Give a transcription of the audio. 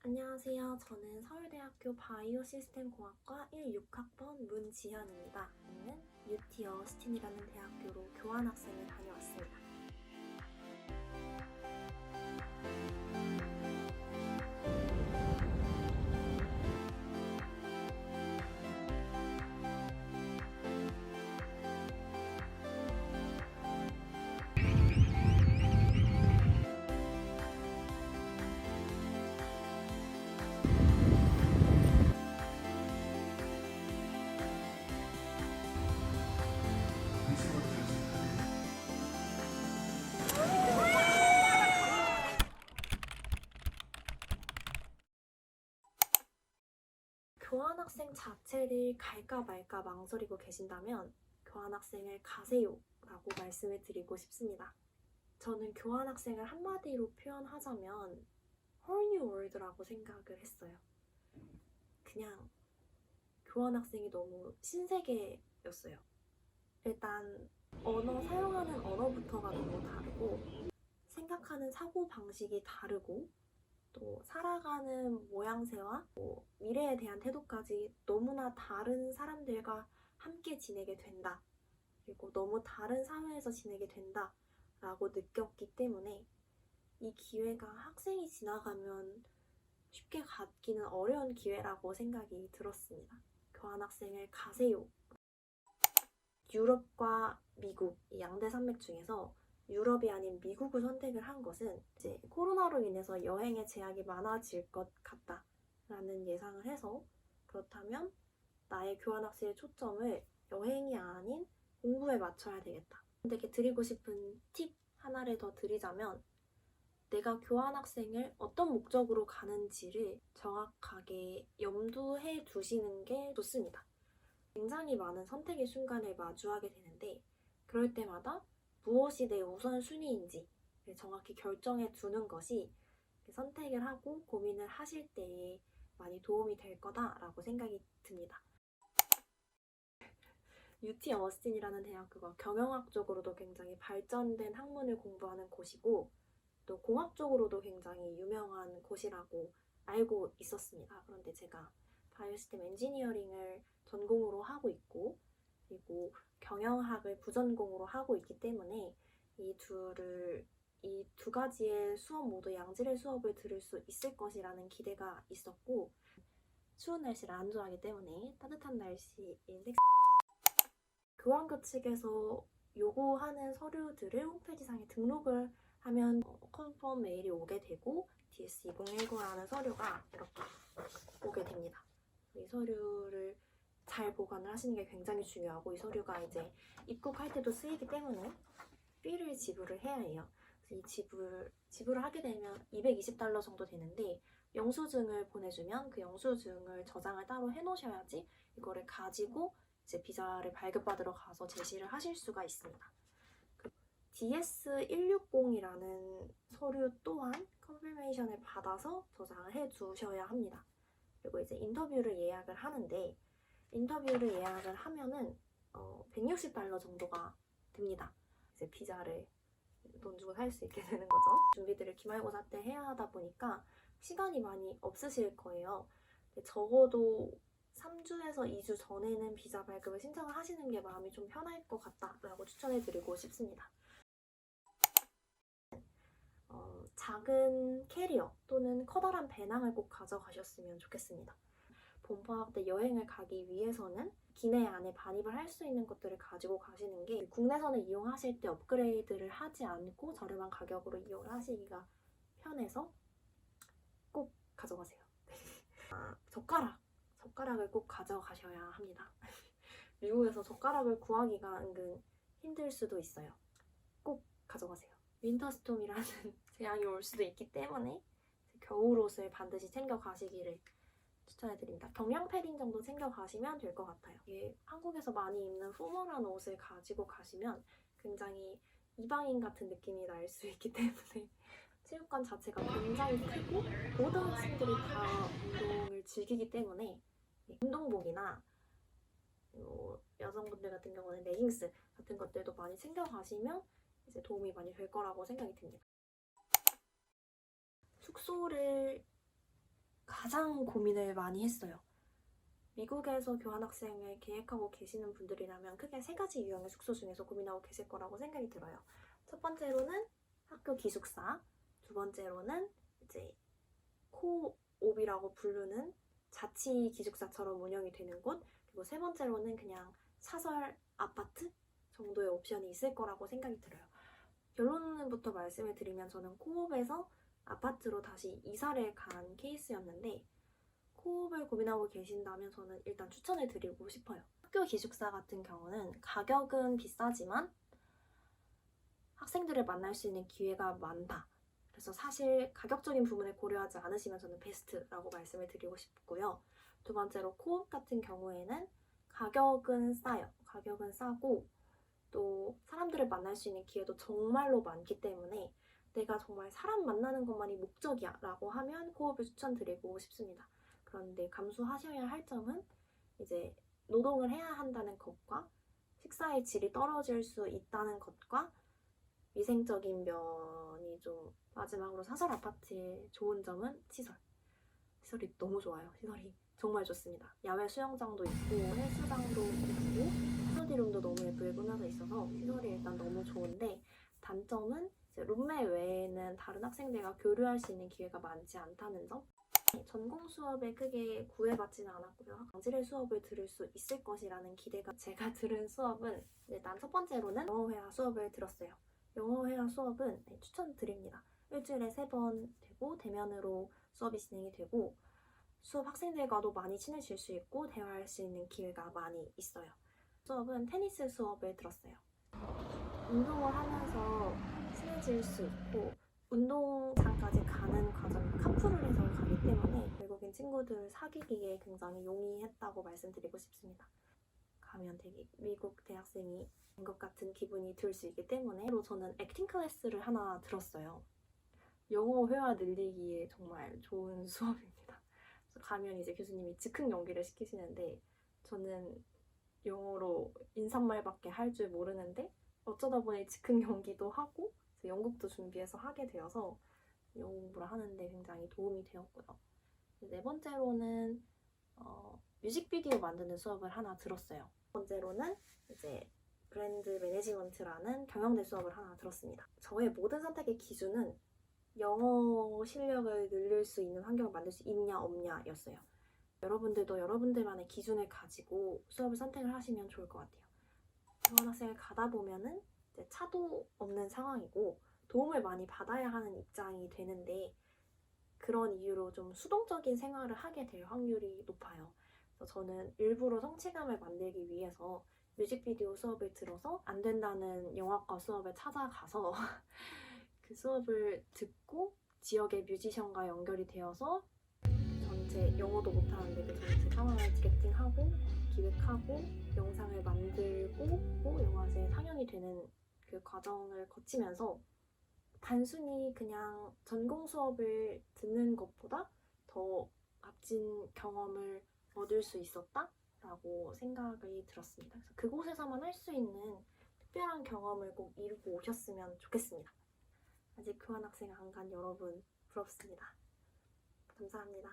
안녕하세요. 저는 서울대학교 바이오시스템공학과 16학번 문지현입니다. 저는 UT 어스틴이라는 대학교로 교환학생을 다녀왔습니다. 교환학생 자체를 갈까 말까 망설이고 계신다면 교환학생을 가세요 라고 말씀을 드리고 싶습니다. 저는 교환학생을 한마디로 표현하자면 whole new world라고 생각을 했어요. 그냥 교환학생이 너무 신세계였어요. 일단 사용하는 언어부터가 너무 다르고 생각하는 사고방식이 다르고 또 살아가는 모양새와 미래에 대한 태도까지 너무나 다른 사람들과 함께 지내게 된다. 그리고 너무 다른 사회에서 지내게 된다 라고 느꼈기 때문에 이 기회가 학생이 지나가면 쉽게 갖기는 어려운 기회라고 생각이 들었습니다. 교환학생을 가세요. 유럽과 미국, 이 양대 산맥 중에서 유럽이 아닌 미국을 선택을 한 것은 이제 코로나로 인해서 여행의 제약이 많아질 것 같다라는 예상을 해서 그렇다면 나의 교환학생의 초점을 여행이 아닌 공부에 맞춰야 되겠다. 근데 드리고 싶은 팁 하나를 더 드리자면 내가 교환학생을 어떤 목적으로 가는지를 정확하게 염두해 두시는 게 좋습니다. 굉장히 많은 선택의 순간을 마주하게 되는데 그럴 때마다 무엇이 내 우선순위인지 정확히 결정해 두는 것이 선택을 하고 고민을 하실 때에 많이 도움이 될 거다라고 생각이 듭니다. UT 어스틴이라는 대학교가 경영학 쪽으로도 굉장히 발전된 학문을 공부하는 곳이고 또 공학 쪽으로도 굉장히 유명한 곳이라고 알고 있었습니다. 그런데 제가 바이오시스템 엔지니어링을 전공으로 하고 있고 그리고 경영학을 부전공으로 하고 있기 때문에 이 두 가지의 수업 모두 양질의 수업을 들을 수 있을 것이라는 기대가 있었고 추운 날씨를 안 좋아하기 때문에 따뜻한 날씨인 교환교 측에서 요구하는 서류들을 홈페이지상에 등록을 하면 컨펌 메일이 오게 되고 DS2019라는 서류가 이렇게 오게 됩니다. 이 서류를 잘 보관을 하시는 게 굉장히 중요하고 이 서류가 이제 입국할 때도 쓰이기 때문에 fee를 지불을 해야 해요. 그래서 이 지불을 하게 되면 $220 정도 되는데 영수증을 보내주면 그 영수증을 저장을 따로 해놓으셔야지 이거를 가지고 이제 비자를 발급받으러 가서 제시를 하실 수가 있습니다. DS160이라는 서류 또한 컨퍼메이션을 받아서 저장을 해 두셔야 합니다. 그리고 이제 인터뷰를 예약을 하는데 인터뷰를 예약을 하면은 $160 정도가 됩니다. 이제 비자를 돈 주고 살 수 있게 되는 거죠. 준비들을 기말고사 때 해야 하다 보니까 시간이 많이 없으실 거예요. 적어도 3주에서 2주 전에는 비자 발급을 신청을 하시는 게 마음이 좀 편할 것 같다라고 추천해드리고 싶습니다. 작은 캐리어 또는 커다란 배낭을 꼭 가져가셨으면 좋겠습니다. 봄방학 때 여행을 가기 위해서는 기내 안에 반입을 할 수 있는 것들을 가지고 가시는 게 국내선을 이용하실 때 업그레이드를 하지 않고 저렴한 가격으로 이용을 하시기가 편해서 꼭 가져가세요. 젓가락을 꼭 가져가셔야 합니다. 미국에서 젓가락을 구하기가 은근 힘들 수도 있어요. 꼭 가져가세요. 윈터스톰이라는 재앙이 올 수도 있기 때문에 겨울옷을 반드시 챙겨 가시기를 추천해드립니다. 경량 패딩 정도 챙겨 가시면 될 것 같아요. 이게 한국에서 많이 입는 포멀한 옷을 가지고 가시면 굉장히 이방인 같은 느낌이 날 수 있기 때문에 체육관 자체가 굉장히 크고 모든 학생들이 다 운동을 즐기기 때문에 운동복이나 여성분들 같은 경우는 레깅스 같은 것들도 많이 챙겨 가시면 이제 도움이 많이 될 거라고 생각이 듭니다. 숙소를 가장 고민을 많이 했어요. 미국에서 교환학생을 계획하고 계시는 분들이라면 크게 3가지 유형의 숙소 중에서 고민하고 계실 거라고 생각이 들어요. 첫 번째로는 학교 기숙사, 두 번째로는 이제 코옵이라고 부르는 자치 기숙사처럼 운영이 되는 곳, 그리고 세 번째로는 그냥 사설 아파트 정도의 옵션이 있을 거라고 생각이 들어요. 결론부터 말씀을 드리면 저는 코옵에서 아파트로 다시 이사를 간 케이스였는데, 코옵을 고민하고 계신다면 저는 일단 추천을 드리고 싶어요. 학교 기숙사 같은 경우는 가격은 비싸지만 학생들을 만날 수 있는 기회가 많다. 그래서 사실 가격적인 부분을 고려하지 않으시면 저는 베스트라고 말씀을 드리고 싶고요. 두 번째로 코옵 같은 경우에는 가격은 싸요. 가격은 싸고 또 사람들을 만날 수 있는 기회도 정말로 많기 때문에 내가 정말 사람 만나는 것만이 목적이야 라고 하면 코옵을 추천드리고 싶습니다. 그런데 감수하셔야 할 점은 이제 노동을 해야 한다는 것과 식사의 질이 떨어질 수 있다는 것과 위생적인 면이 좀, 마지막으로 사설 아파트의 좋은 점은 시설이 너무 좋아요. 시설이 정말 좋습니다. 야외 수영장도 있고 헬스장도 있고 스터디룸도 너무 예쁘게 꾸며져 있어서 시설이 일단 너무 좋은데, 단점은 이제 룸메 외에는 다른 학생들과 교류할 수 있는 기회가 많지 않다는 점. 전공 수업에 크게 구애받지는 않았고요. 강제를 수업을 들을 수 있을 것이라는 기대가, 제가 들은 수업은 일단 첫 번째로는 영어회화 수업을 들었어요. 영어회화 수업은 추천드립니다. 일주일에 3번 되고 대면으로 수업이 진행이 되고 수업 학생들과도 많이 친해질 수 있고 대화할 수 있는 기회가 많이 있어요. 수업은 테니스 수업을 들었어요. 운동을 하면서 친해질 수 있고 운동장까지 가는 과정이 카풀을 해서 가기 때문에 외국인 친구들을 사귀기에 굉장히 용이했다고 말씀드리고 싶습니다. 가면 되게 미국 대학생이 된 것 같은 기분이 들 수 있기 때문에 저는 액팅 클래스를 하나 들었어요. 영어 회화 늘리기에 정말 좋은 수업입니다. 그래서 가면 이제 교수님이 즉흥 연기를 시키시는데 저는 영어로 인사말밖에 할 줄 모르는데 어쩌다 보니 즉흥 연기도 하고 연극도 준비해서 하게 되어서 영어 공부를 하는데 굉장히 도움이 되었고요. 네 번째로는 뮤직비디오 만드는 수업을 하나 들었어요. 두 번째로는 이제 브랜드 매니지먼트라는 경영대 수업을 하나 들었습니다. 저의 모든 선택의 기준은 영어 실력을 늘릴 수 있는 환경을 만들 수 있냐 없냐 였어요. 여러분들도 여러분들만의 기준을 가지고 수업을 선택을 하시면 좋을 것 같아요. 교환학생을 가다 보면은 이제 차도 없는 상황이고 도움을 많이 받아야 하는 입장이 되는데, 그런 이유로 좀 수동적인 생활을 하게 될 확률이 높아요. 그래서 저는 일부러 성취감을 만들기 위해서 뮤직비디오 수업을 들어서 안 된다는 영화과 수업에 찾아가서 그 수업을 듣고 지역의 뮤지션과 연결이 되어서 전체 영어도 못하는데 그 전체 상황을 디렉팅하고 기획하고 영상을 만들고 또 영화제 상영이 되는 그 과정을 거치면서 단순히 그냥 전공 수업을 듣는 것보다 더 값진 경험을 얻을 수 있었다라고 생각이 들었습니다. 그래서 그곳에서만 할 수 있는 특별한 경험을 꼭 이루고 오셨으면 좋겠습니다. 아직 교환학생 안 간 여러분 부럽습니다. 감사합니다.